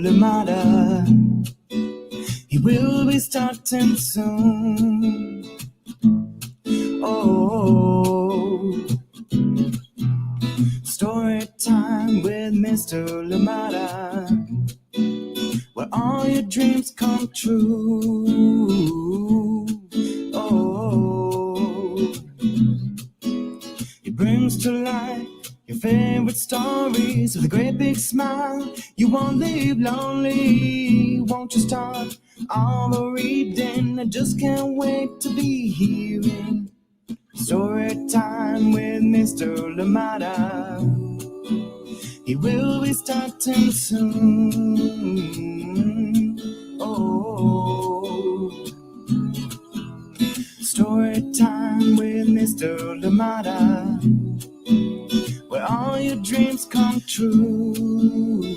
Lamada. He will be starting soon. Oh, story time with Mr. Lamada, where all your dreams come true. Oh, he brings to life your favorite stories with a great big smile. You won't live lonely, won't you start all the reading? I just can't wait to be hearing story time with Mr. Lamada. He will be starting soon. Oh, story time with Mr. Lamada, where all your dreams come true.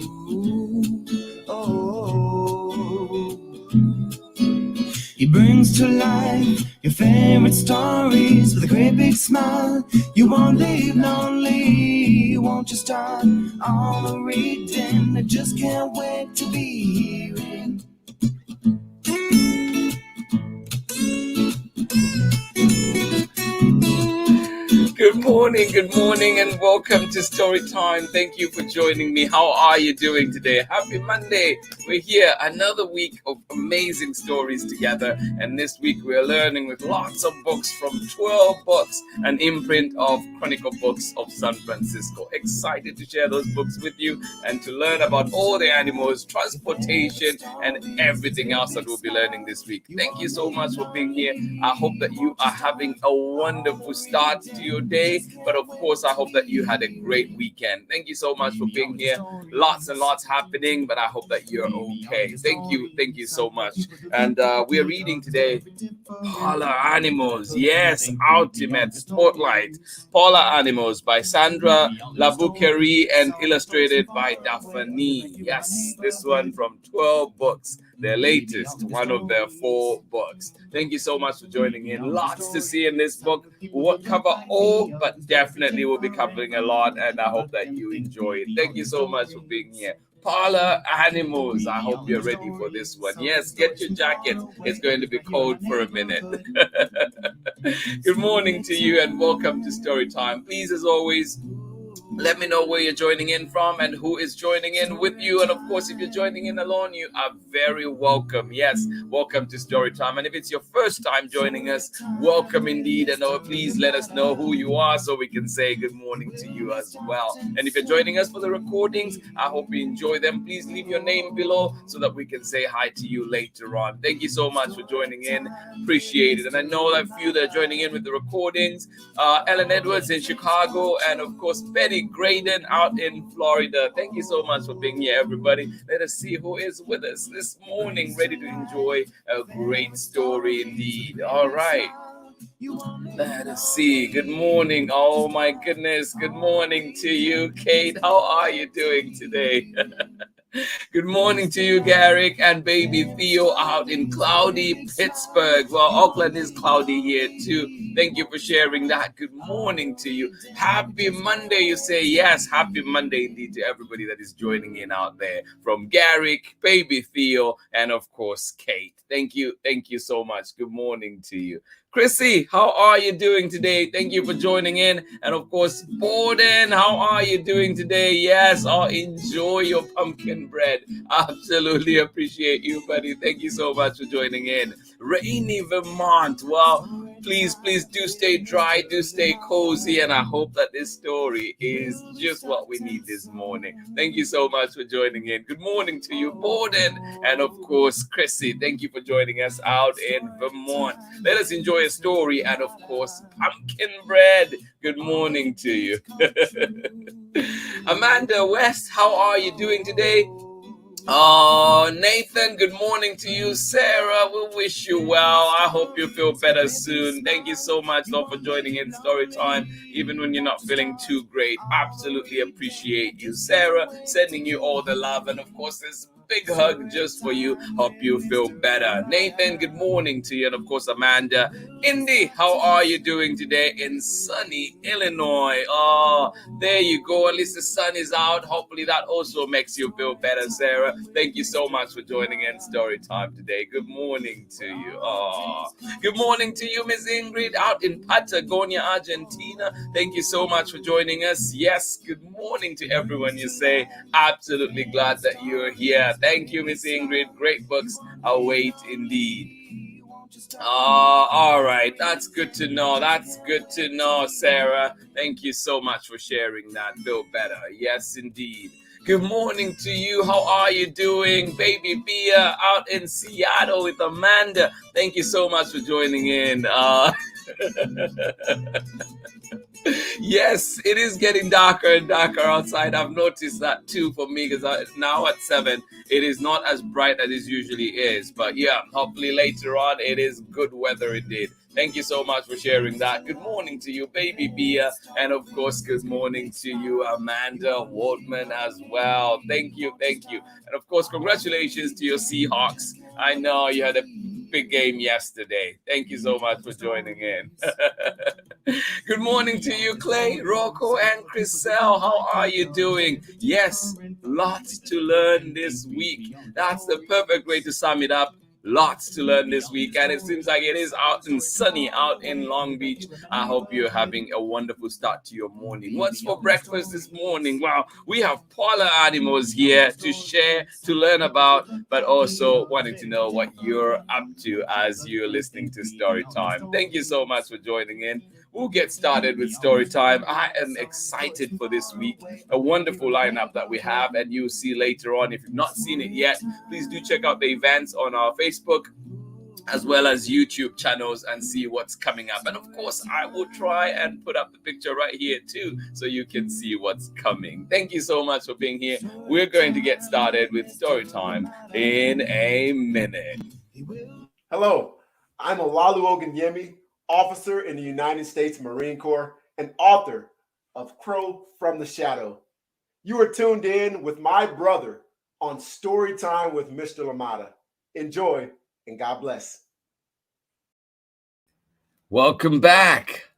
Oh, he brings to life your favorite stories with a great big smile. You won't live lonely, won't you start all the reading? I just can't wait to be hearing. Good morning, and welcome to Storytime. Thank you for joining me. How are you doing today? Happy Monday. We're here another week of amazing stories together, and this week we're learning with lots of books from TWIRL Books, an imprint of Chronicle Books of San Francisco. Excited to share those books with you and to learn about all the animals, transportation, and everything else that we'll be learning this week. Thank you so much for being here. I hope that you are having a wonderful start to your day, but of course I hope that you had a great weekend. Thank you so much for being here. Lots and lots happening, but I hope that you're okay. Thank you so much. And we're reading today Polar Animals. Yes, Ultimate Spotlight. Polar Animals by SANDRA, LABOUCARIE, and illustrated by DA-FANNY. Yes, this one from 12 books. Their latest, one of their 4 books. Thank you so much for joining in. Lots to see in this book. We won't cover all, but definitely we'll be covering a lot, and I hope that you enjoy it. Thank you so much for being here. Polar Animals. I hope you're ready for this one. Yes, get your jacket. It's going to be cold for a minute. Good morning to you, and welcome to Storytime. Please, as always, let me know where you're joining in from and who is joining in with you. And of course, if you're joining in alone, you are very welcome. Yes, welcome to Storytime. And if it's your first time joining us, welcome indeed. And please let us know who you are so we can say good morning to you as well. And if you're joining us for the recordings, I hope you enjoy them. Please leave your name below so that we can say hi to you later on. Thank you so much for joining in. Appreciate it. And I know that a few that are joining in with the recordings, Ellen Edwards in Chicago, and of course, Betty Graydon out in Florida. Thank you so much for being here, everybody. Let us see who is with us this morning, ready to enjoy a great story indeed. All right. Let us see. Good morning. Oh my goodness. Good morning to you, Kate. How are you doing today? Good morning to you, Garrick and baby Theo out in cloudy Pittsburgh. Well, Auckland is cloudy here too. Thank you for sharing that. Good morning to you. Happy Monday, you say. Yes, happy Monday indeed to everybody that is joining in out there. From Garrick, baby Theo, and of course, Kate. Thank you. Thank you so much. Good morning to you. Chrissy, how are you doing today? Thank you for joining in. And of course, Borden, how are you doing today? Yes, I'll enjoy your pumpkin bread. Absolutely appreciate you, buddy. Thank you so much for joining in. Rainy Vermont. Well, please do stay dry, do stay cozy, and I hope that this story is just what we need this morning. Thank you so much for joining in. Good morning to you, Borden, and of course, Chrissy. Thank you for joining us out in Vermont. Let us enjoy a story and, of course, pumpkin bread. Good morning to you. Amanda West, how are you doing today? Oh, Nathan, good morning to you. Sarah, we wish you well. I hope you feel better soon. Thank you so much, Lord, for joining in Storytime, even when you're not feeling too great. Absolutely appreciate you. Sarah, sending you all the love. And of course, there's big hug just for you. Hope you feel better. Nathan, good morning to you. And of course, Amanda. Indy, how are you doing today in sunny Illinois? Oh, there you go. At least the sun is out. Hopefully that also makes you feel better, Sarah. Thank you so much for joining in Story Time today. Good morning to you. Oh, good morning to you, Miss Ingrid, out in Patagonia, Argentina. Thank you so much for joining us. Yes, good morning to everyone. You say, absolutely glad that you're here. Thank you, Miss Ingrid. Great books await indeed. All right. That's good to know. That's good to know, Sarah. Thank you so much for sharing that. Feel better. Yes, indeed. Good morning to you. How are you doing? Baby Bia out in Seattle with Amanda. Thank you so much for joining in. Yes, it is getting darker and darker outside. I've noticed that too for me because now at 7, it is not as bright as it usually is. But yeah, hopefully later on it is good weather indeed. Thank you so much for sharing that. Good morning to you, Baby Bia. And of course, good morning to you, Amanda Waldman as well. Thank you, thank you. And of course, congratulations to your Seahawks. I know you had a big game yesterday. Thank you so much for joining in. Good morning to you, Clay, Rocco, and Chriselle. How are you doing? Yes, lots to learn this week. That's the perfect way to sum it up. Lots to learn this week, and it seems like it is out and sunny out in Long Beach. I hope you're having a wonderful start to your morning. What's for breakfast this morning? Wow, we have polar animals here to share, to learn about, but also wanting to know what you're up to as you're listening to Story Time. Thank you so much for joining in. We'll get started with Story Time. I am excited for this week. A wonderful lineup that we have, and you'll see later on. If you've not seen it yet, please do check out the events on our Facebook as well as YouTube channels and see what's coming up. And of course, I will try and put up the picture right here too, so you can see what's coming. Thank you so much for being here. We're going to get started with Story Time in a minute. Hello, I'm Olalu Ogunyemi, officer in the United States Marine Corps and author of Crow from the Shadow. You are tuned in with my brother on Story Time with Mr. Lamada. Enjoy and God bless. Welcome back.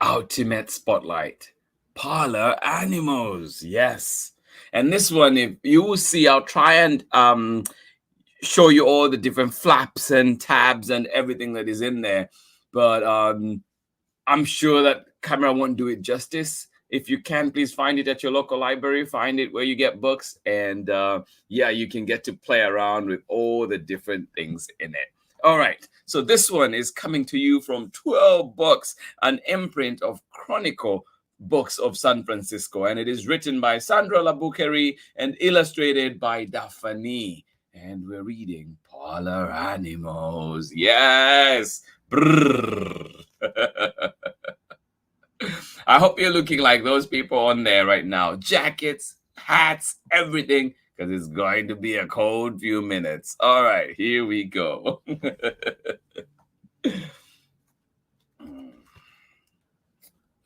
Ultimate Spotlight. Parlor Animals. Yes. And this one, if you will see, I'll try and show you all the different flaps and tabs and everything that is in there. But I'm sure that camera won't do it justice. If you can, please find it at your local library. Find it where you get books. And yeah, you can get to play around with all the different things in it. All right. So this one is coming to you from TWIRL Books, an imprint of Chronicle Books of San Francisco. And it is written by SANDRA LABOUCARIE and illustrated by DA-FANNY. And we're reading Parlor Animals. Yes. I hope you're looking like those people on there right now. Jackets, hats, everything, because it's going to be a cold few minutes. All right, here we go.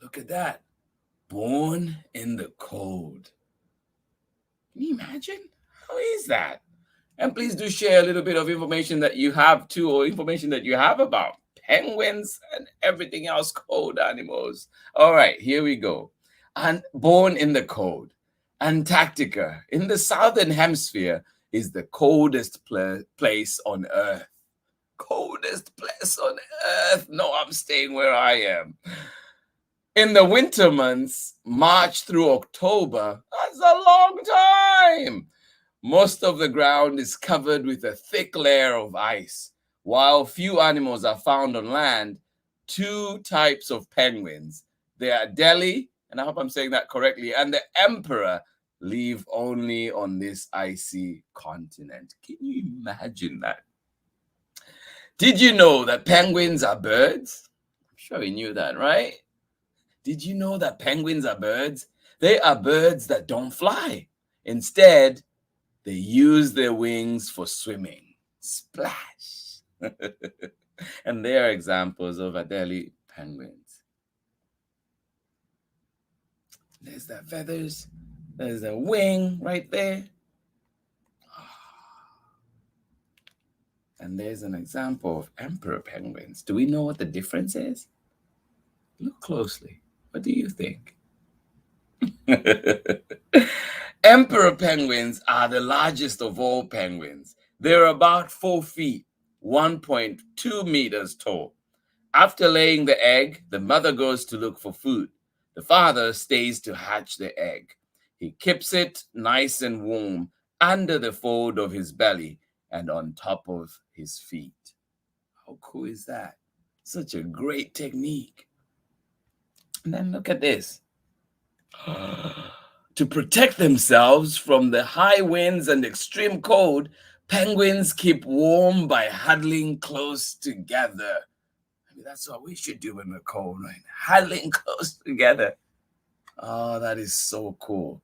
Look at that. Born in the cold. Can you imagine? How is that? And please do share a little bit of information that you have too, or information that you have about penguins and everything else, cold animals. All right, here we go. And born in the cold. Antarctica, in the southern hemisphere, is the coldest place on Earth. Coldest place on Earth. No, I'm staying where I am. In the winter months, March through October, that's a long time. Most of the ground is covered with a thick layer of ice. While few animals are found on land, 2 types of penguins, the Adelie, and I hope I'm saying that correctly, and the Emperor live only on this icy continent. Can you imagine that? Did you know that penguins are birds? I'm sure you knew that, right? Did you know that penguins are birds? They are birds that don't fly. Instead, they use their wings for swimming. Splash. And they are examples of Adelie penguins. There's the feathers. There's a wing right there. And there's an example of emperor penguins. Do we know what the difference is? Look closely. What do you think? Emperor penguins are the largest of all penguins. They're about 4 feet, 1.2 meters tall. After laying the egg, the mother goes to look for food. The father stays to hatch the egg. He keeps it nice and warm under the fold of his belly and on top of his feet. How cool is that? Such a great technique. And then look at this. To protect themselves from the high winds and extreme cold, penguins keep warm by huddling close together. I mean, that's what we should do when we're cold, right? Huddling close together. Oh, that is so cool.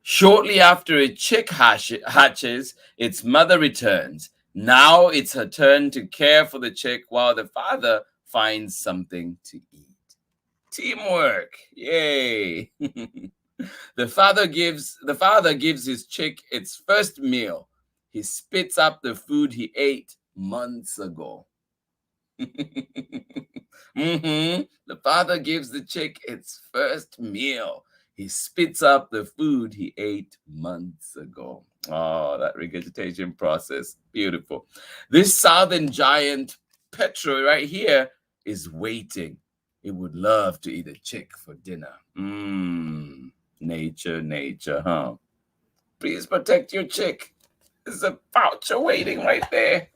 Shortly after a chick hatches, its mother returns. Now it's her turn to care for the chick while the father finds something to eat. Teamwork, yay! The father gives his chick its first meal. He spits up the food he ate months ago. The father gives the chick its first meal. He spits up the food he ate months ago. Oh, that regurgitation process, beautiful. This southern giant petrel right here is waiting. It would love to eat a chick for dinner. Nature, huh? Please protect your chick. There's a voucher waiting right there.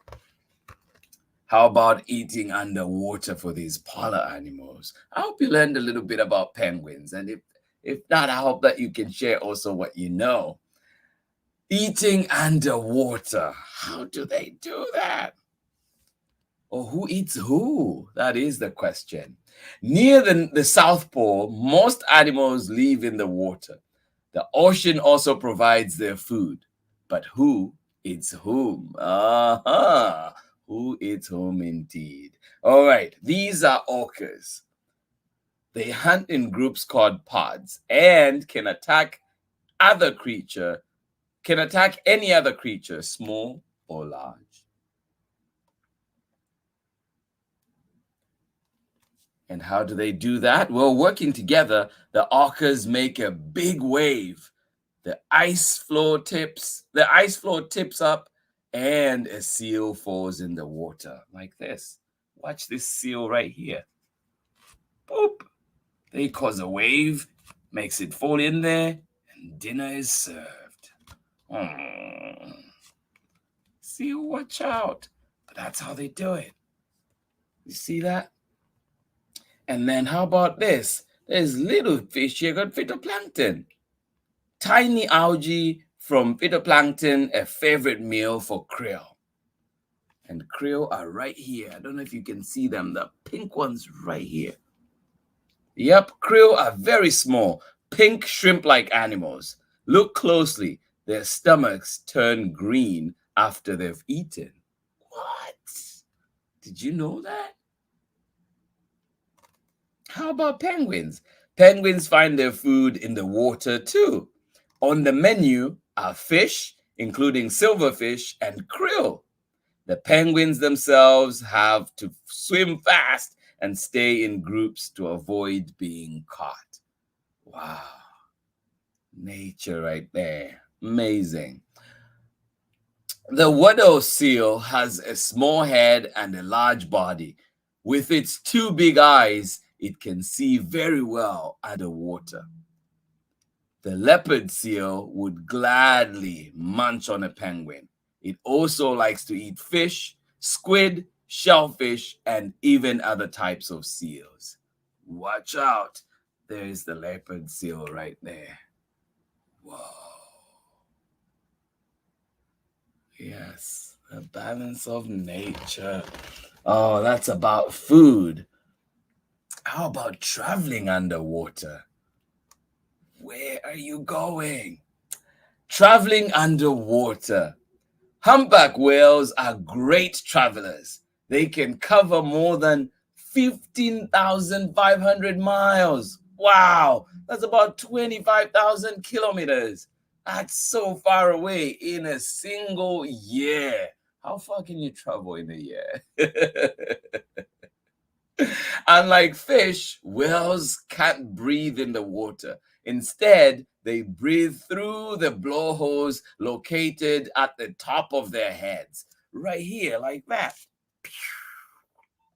How about eating underwater for these polar animals? I hope you learned a little bit about penguins. And if not, I hope that you can share also what you know. Eating underwater. How do they do that? Or who eats who? That is the question. Near the South Pole, most animals live in the water. The ocean also provides their food. But who eats whom? Who eats whom indeed? All right, these are orcas. They hunt in groups called pods and can attack any other creature, small or large. And how do they do that? Well, working together, the orcas make a big wave. The ice floor tips up and a seal falls in the water like this. Watch this seal right here. Boop. They cause a wave, makes it fall in there, and dinner is served. Seal, watch out. But that's how they do it. You see that? And then how about this? There's little fish here called phytoplankton. Tiny algae from phytoplankton, a favorite meal for krill. And krill are right here. I don't know if you can see them. The pink ones right here. Yep, krill are very small, pink shrimp-like animals. Look closely. Their stomachs turn green after they've eaten. What? Did you know that? How about penguins? Penguins find their food in the water too. On the menu are fish, including silverfish and krill. The penguins themselves have to swim fast and stay in groups to avoid being caught. Wow. Nature right there. Amazing. The water seal has a small head and a large body. With its 2 big eyes, it can see very well underwater. The leopard seal would gladly munch on a penguin. It also likes to eat fish, squid, shellfish, and even other types of seals. Watch out. There's the leopard seal right there. Whoa. Yes, the balance of nature. Oh, that's about food. How about traveling underwater? Where are you going? Traveling underwater. Humpback whales are great travelers. They can cover more than 15,500 miles. Wow, that's about 25,000 kilometers. That's so far away in a single year. How far can you travel in a year? Unlike fish, whales can't breathe in the water. Instead, they breathe through the blowholes located at the top of their heads. Right here, like that.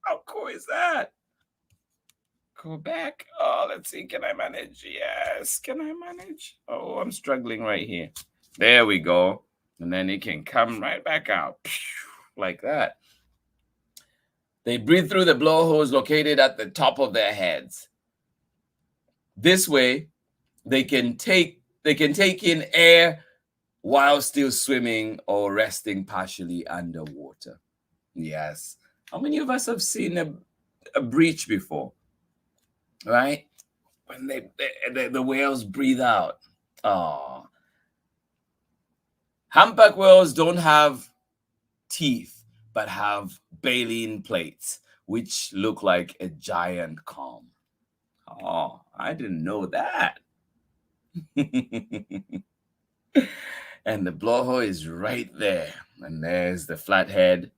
How cool is that? Go back. Oh, let's see. Can I manage? Yes. Can I manage? Oh, I'm struggling right here. There we go. And then it can come right back out. Like that. They breathe through the blowholes located at the top of their heads. This way, they can take in air while still swimming or resting partially underwater. Yes. How many of us have seen a breach before? Right? When the whales breathe out. Oh. Humpback whales don't have teeth, but have baleen plates, which look like a giant comb. Oh, I didn't know that. And the blowhole is right there. And there's the flathead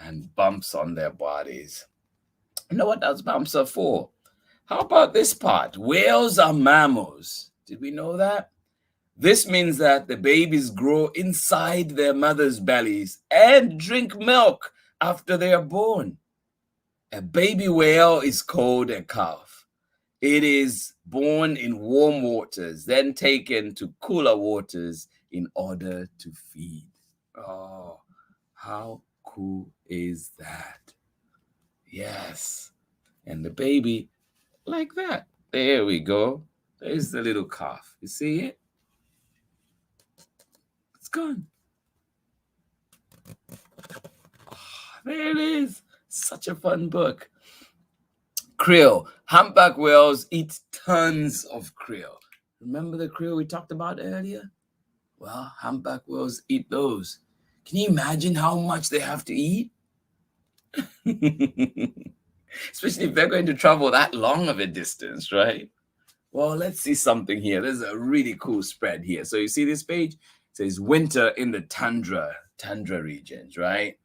and bumps on their bodies. You know what those bumps are for? How about this part? Whales are mammals. Did we know that? This means that the babies grow inside their mother's bellies and drink milk after they are born. A baby whale is called a calf. It is born in warm waters, then taken to cooler waters in order to feed. Oh, how cool is that? Yes. And the baby, like that. There we go. There's the little calf. You see it? It's gone. Oh, there it is. Such a fun book. Krill. Humpback whales eat tons of krill. Remember the krill we talked about earlier? Well, humpback whales eat those. Can you imagine how much they have to eat? Especially if they're going to travel that long of a distance, right? Well, let's see something here. There's a really cool spread here. So you see this page? It says winter in the tundra regions, right?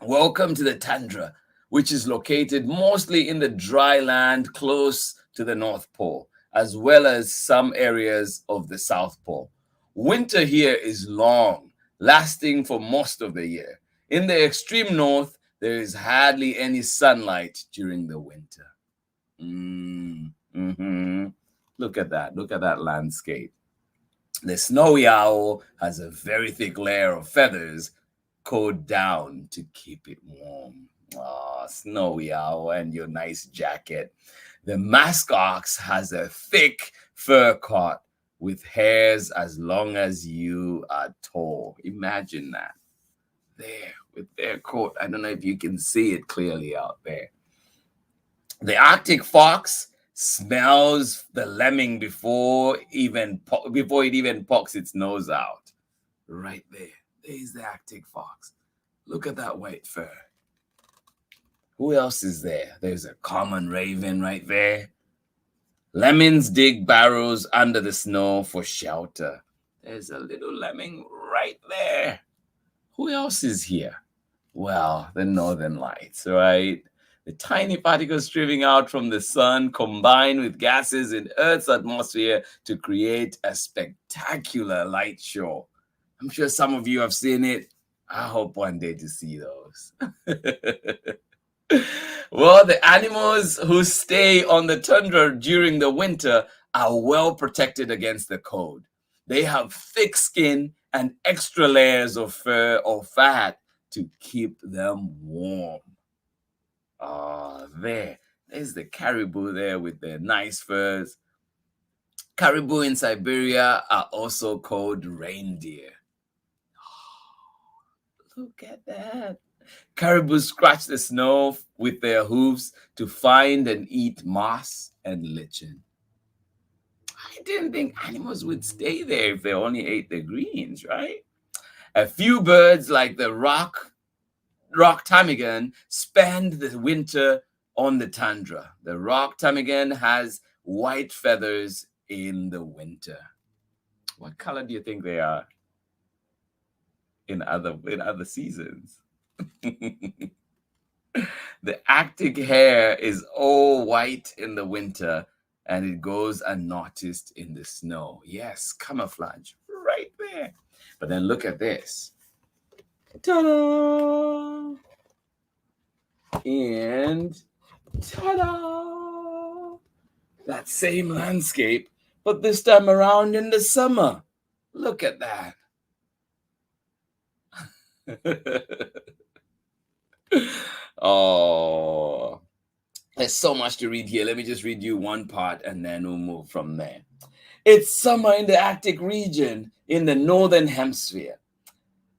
Welcome to the tundra, which is located mostly in the dry land close to the North Pole, as well as some areas of the South Pole. Winter here is long, lasting for most of the year. In the extreme north, there is hardly any sunlight during the winter. Look at that. Look at that landscape. The snowy owl has a very thick layer of feathers coat down to keep it warm. Oh, snowy owl and your nice jacket. The musk ox has a thick fur coat with hairs as long as you are tall. Imagine that. There, with their coat. I don't know if you can see it clearly out there. The Arctic fox smells the lemming before it even pokes its nose out. Right there. There's the Arctic fox. Look at that white fur. Who else is there? There's a common raven right there. Lemmings dig burrows under the snow for shelter. There's a little lemming right there. Who else is here? Well, the northern lights, right? The tiny particles streaming out from the sun combine with gases in Earth's atmosphere to create a spectacular light show. I'm sure some of you have seen it. I hope one day to see those. Well, the animals who stay on the tundra during the winter are well protected against the cold. They have thick skin and extra layers of fur or fat to keep them warm. Ah, there's the caribou there with their nice furs. Caribou in Siberia are also called reindeer. Oh, look at that. Caribou scratch the snow with their hooves to find and eat moss and lichen. I didn't think animals would stay there if they only ate the greens, right? A few birds like the rock ptarmigan spend the winter on the tundra. The rock ptarmigan has white feathers in the winter. What color do you think they are in other seasons? The Arctic hare is all white in the winter and it goes unnoticed in the snow. Yes, camouflage right there. But then look at this. Ta-da! And ta-da! That same landscape, but this time around in the summer. Look at that. Oh, there's so much to read here. Let me just read you one part and then we'll move from there. It's summer in the Arctic region in the northern hemisphere.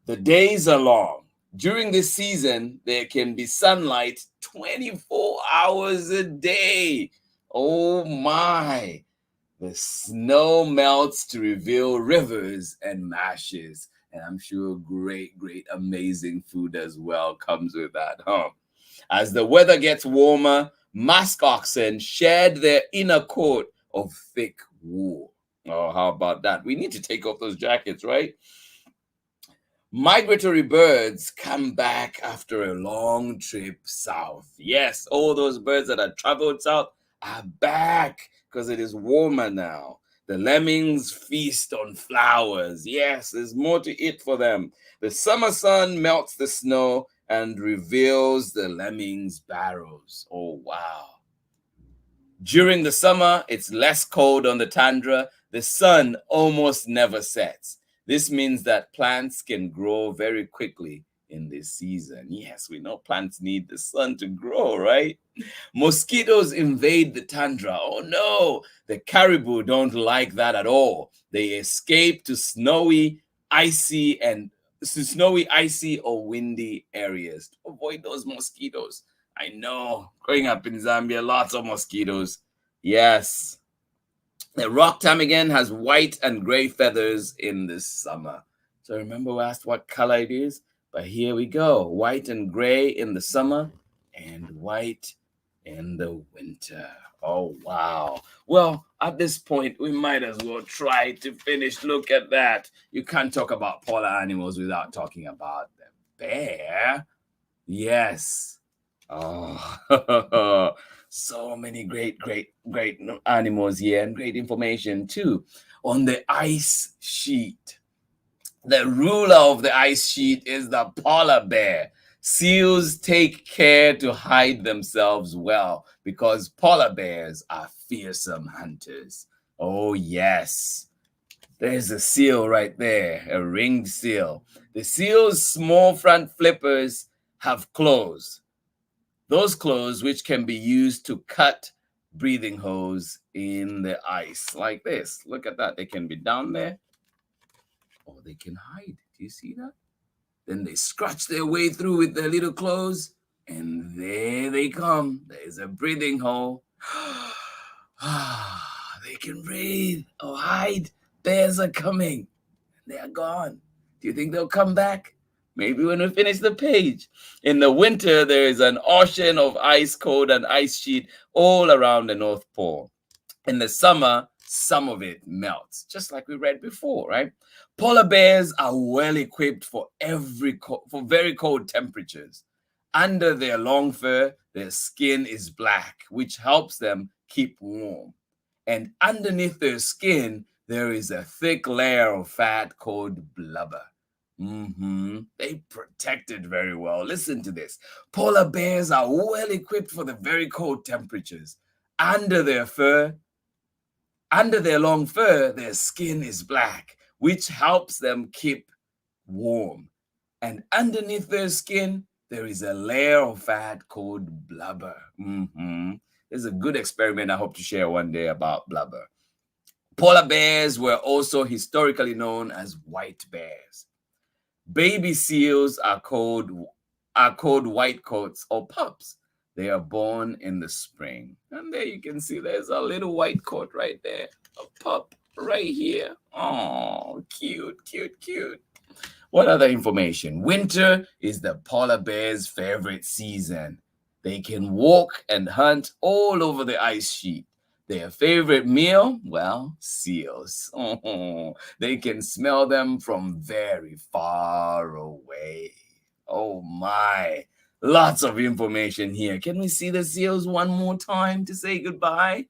The days are long. During this season, there can be sunlight 24 hours a day. Oh my. The snow melts to reveal rivers and marshes. And I'm sure great, amazing food as well comes with that, huh? As the weather gets warmer, musk oxen shed their inner coat of thick wool. Oh, how about that? We need to take off those jackets, right? Migratory birds come back after a long trip south. Yes, all those birds that have traveled south are back because it is warmer now. The lemmings feast on flowers. Yes, there's more to eat for them. The summer sun melts the snow and reveals the lemmings' burrows. Oh, wow. During the summer, it's less cold on the tundra. The sun almost never sets. This means that plants can grow very quickly in this season. Yes, we know plants need the sun to grow, right? Mosquitoes invade the tundra. Oh no, the caribou don't like that at all. They escape to snowy, icy, or windy areas to avoid those mosquitoes. I know, growing up in Zambia, lots of mosquitoes. Yes. The rock ptarmigan has white and gray feathers in the summer. So remember we asked what color it is? But here we go. White and gray in the summer and white in the winter. Oh, wow. Well, at this point, we might as well try to finish. Look at that. You can't talk about polar animals without talking about the bear. Yes. Oh, so many great animals here and great information too. On the ice sheet, the ruler of the ice sheet is the polar bear. Seals take care to hide themselves well because polar bears are fearsome hunters. Oh yes, there's a seal right there, a ringed seal. The seal's small front flippers have claws. Those claws which can be used to cut breathing holes in the ice like this. Look at that. They can be down there or they can hide. Do you see that? Then they scratch their way through with their little claws and there they come. There's a breathing hole. They can breathe or hide. Bears are coming. They are gone. Do you think they'll come back? Maybe when we finish the page. In the winter, there is an ocean of ice cold and ice sheet all around the North Pole. In the summer, some of it melts, just like we read before, right? Polar bears are well equipped for very cold temperatures. Under their long fur, their skin is black, which helps them keep warm. And underneath their skin, there is a thick layer of fat called blubber. They protect it very well. Listen to this. Polar bears are well equipped for the very cold temperatures. Under their long fur, their skin is black, which helps them keep warm. And underneath their skin, there is a layer of fat called blubber. There's a good experiment I hope to share one day about blubber. Polar bears were also historically known as white bears. Baby seals are called whitecoats or pups. They are born in the spring. And there you can see there's a little white coat right there. A pup right here. Oh, cute. What other information? Winter is the polar bear's favorite season. They can walk and hunt all over the ice sheet. Their favorite meal? Well, seals. Oh, they can smell them from very far away. Oh my. Lots of information here. Can we see the seals one more time to say goodbye?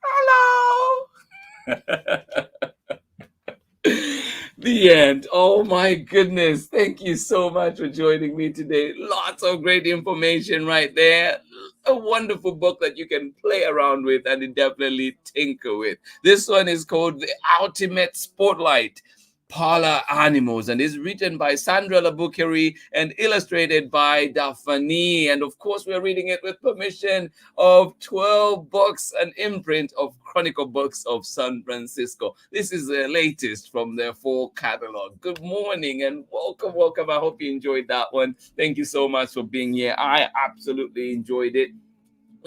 Hello. The end. Oh my goodness. Thank you so much for joining me today. Lots of great information right there. A wonderful book that you can play around with and definitely tinker with. This one is called The Ultimate Spotlight, Polar Animals, and is written by SANDRA LABOUCARIE and illustrated by DA-FANNY. And of course, we're reading it with permission of TWIRL Books, an imprint of Chronicle Books of San Francisco. This is the latest from their fall catalog. Good morning and welcome, welcome. I hope you enjoyed that one. Thank you so much for being here. I absolutely enjoyed it.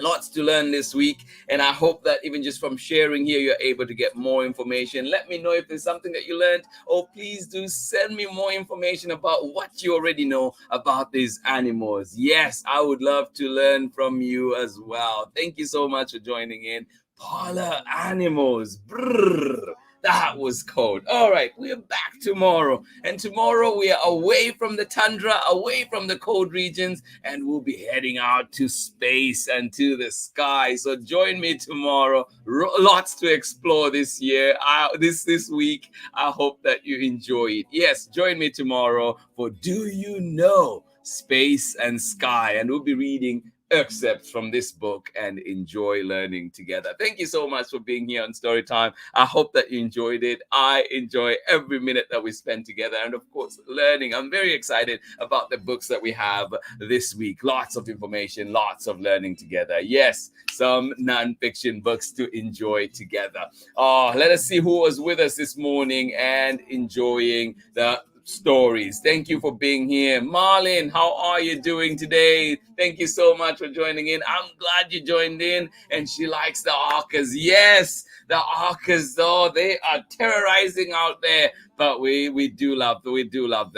Lots to learn this week, and I hope that even just from sharing here, you're able to get more information. Let me know if there's something that you learned, or please do send me more information about what you already know about these animals. Yes, I would love to learn from you as well. Thank you so much for joining in. Polar animals. Brrr. That was cold. All right, we are back tomorrow. And tomorrow we are away from the tundra, away from the cold regions, and we'll be heading out to space and to the sky. So join me tomorrow. Lots to explore this year, this week. I hope that you enjoy it. Yes, join me tomorrow for Do You Know? Space and Sky. And we'll be reading excerpts from this book and enjoy learning together. Thank you so much for being here on Storytime. I hope that you enjoyed it. I enjoy every minute that we spend together, and of course learning. I'm very excited about the books that we have this week. Lots of information, lots of learning together. Yes, some non-fiction books to enjoy together. Let us see who was with us this morning and enjoying the stories. Thank you for being here. Marlin, how are you doing today? Thank you so much for joining in. I'm glad you joined in. And she likes the orcas. Yes, the orcas, though, they are terrorizing out there. But we do love them. We do love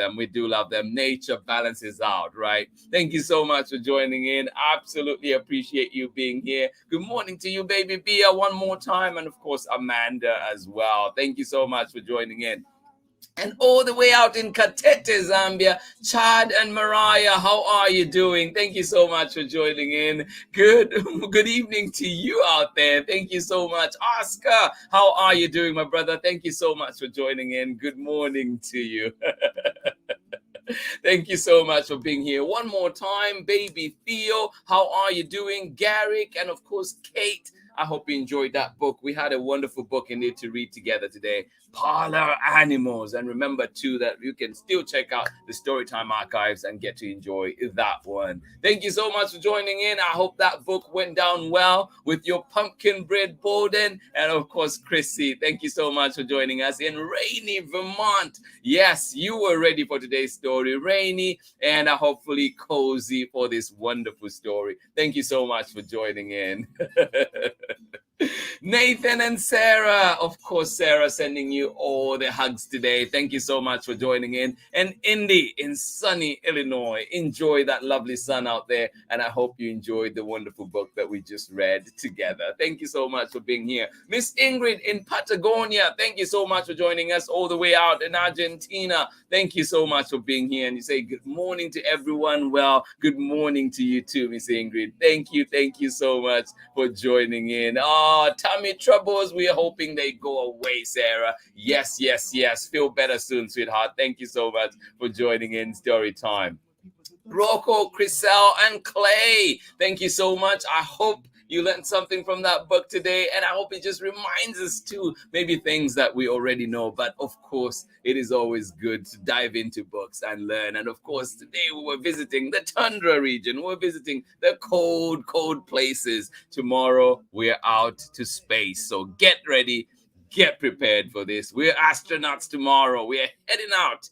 them. Nature balances out, right? Thank you so much for joining in. Absolutely appreciate you being here. Good morning to you, baby Bia, one more time. And of course, Amanda as well. Thank you so much for joining in. And all the way out in Katete, Zambia, Chad and Mariah, how are you doing? Thank you so much for joining in. Good evening to you out there. Thank you so much. Oscar, how are you doing, my brother? Thank you so much for joining in. Good morning to you. Thank you so much for being here. One more time, baby Theo, how are you doing? Garrick, and of course, Kate. I hope you enjoyed that book. We had a wonderful book in it to read together today. Polar Animals. And remember, too, that you can still check out the Storytime archives and get to enjoy that one. Thank you so much for joining in. I hope that book went down well with your pumpkin bread, Bowden. And, of course, Chrissy, thank you so much for joining us in rainy Vermont. Yes, you were ready for today's story. Rainy and hopefully cozy for this wonderful story. Thank you so much for joining in. Nathan and Sarah, of course, Sarah sending you all the hugs today. Thank you so much for joining in. And Indy in sunny Illinois, enjoy that lovely sun out there. And I hope you enjoyed the wonderful book that we just read together. Thank you so much for being here. Miss Ingrid in Patagonia, thank you so much for joining us all the way out in Argentina. Thank you so much for being here. And you say good morning to everyone. Well, good morning to you too, Miss Ingrid. Thank you so much for joining in. Tummy troubles, we're hoping they go away, Sarah. Yes. Feel better soon, sweetheart. Thank you so much for joining in Story Time. Rocco, Chriselle, and Clay, thank you so much. I hope you learned something from that book today, and I hope it just reminds us too, maybe things that we already know. But of course, it is always good to dive into books and learn. And of course, today we were visiting the Tundra region. We're visiting the cold places. Tomorrow, we're out to space. So get ready, get prepared for this. We're astronauts tomorrow. We're heading out.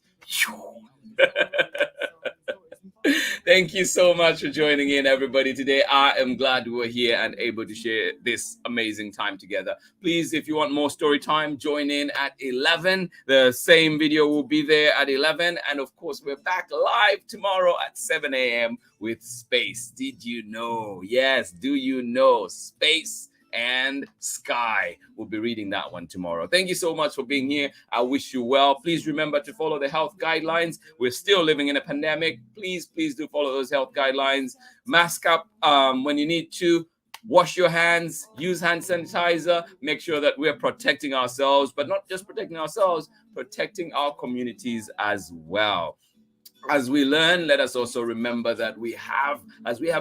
Thank you so much for joining in, everybody. Today, I am glad we were here and able to share this amazing time together. Please, if you want more story time, join in at 11. The same video will be there at 11. And of course, we're back live tomorrow at 7 a.m. with Space. Did you know? Yes, do you know? Space and Sky. We'll be reading that one tomorrow. Thank you so much for being here. I wish you well. Please remember to follow the health guidelines. We're still living in a pandemic. Please do follow those health guidelines. Mask up when you need to. Wash your hands, use hand sanitizer, make sure that we're protecting ourselves, but not just protecting ourselves, protecting our communities as well. As we learn, let us also remember that we have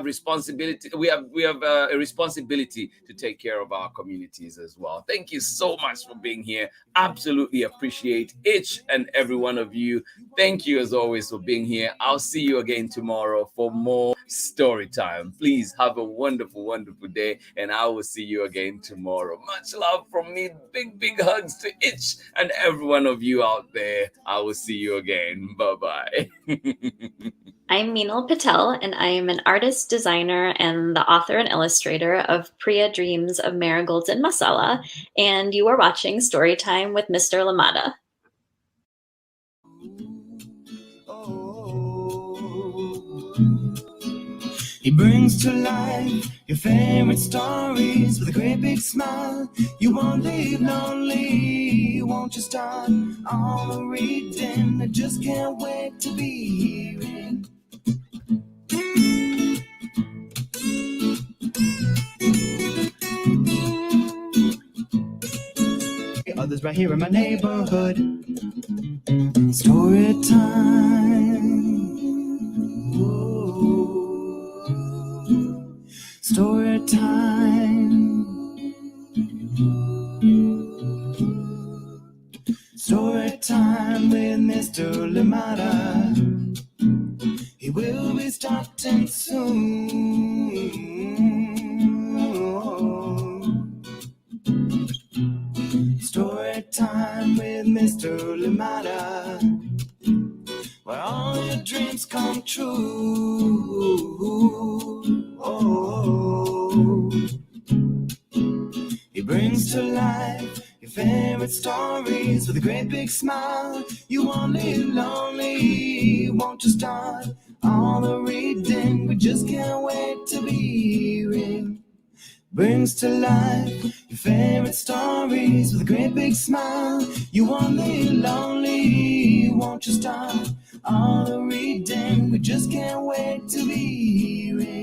responsibility. We have a responsibility to take care of our communities as well. Thank you so much for being here. Absolutely appreciate each and every one of you. Thank you as always for being here. I'll see you again tomorrow for more story time. Please have a wonderful, wonderful day, and I will see you again tomorrow. Much love from me. Big hugs to each and every one of you out there. I will see you again. Bye-bye. I'm Meenal Patel, and I am an artist, designer, and the author and illustrator of Priya Dreams of Marigolds and Masala, and you are watching Storytime with Mr. Lamada. He brings to life your favorite stories with a great big smile. You won't leave lonely, won't you start all the reading? I just can't wait to be hearing. Others right here in my neighborhood. Story time. Story time. Story time with Mr. Lamada. He will be starting soon. Story time with Mr. Lamada, where all your dreams come true. Oh, he brings to life your favorite stories with a great big smile. You won't live lonely, won't you start all the reading? We just can't wait to be hearing. Brings to life your favorite stories with a great big smile. You won't live lonely, won't you start all the reading? We just can't wait to be hearing.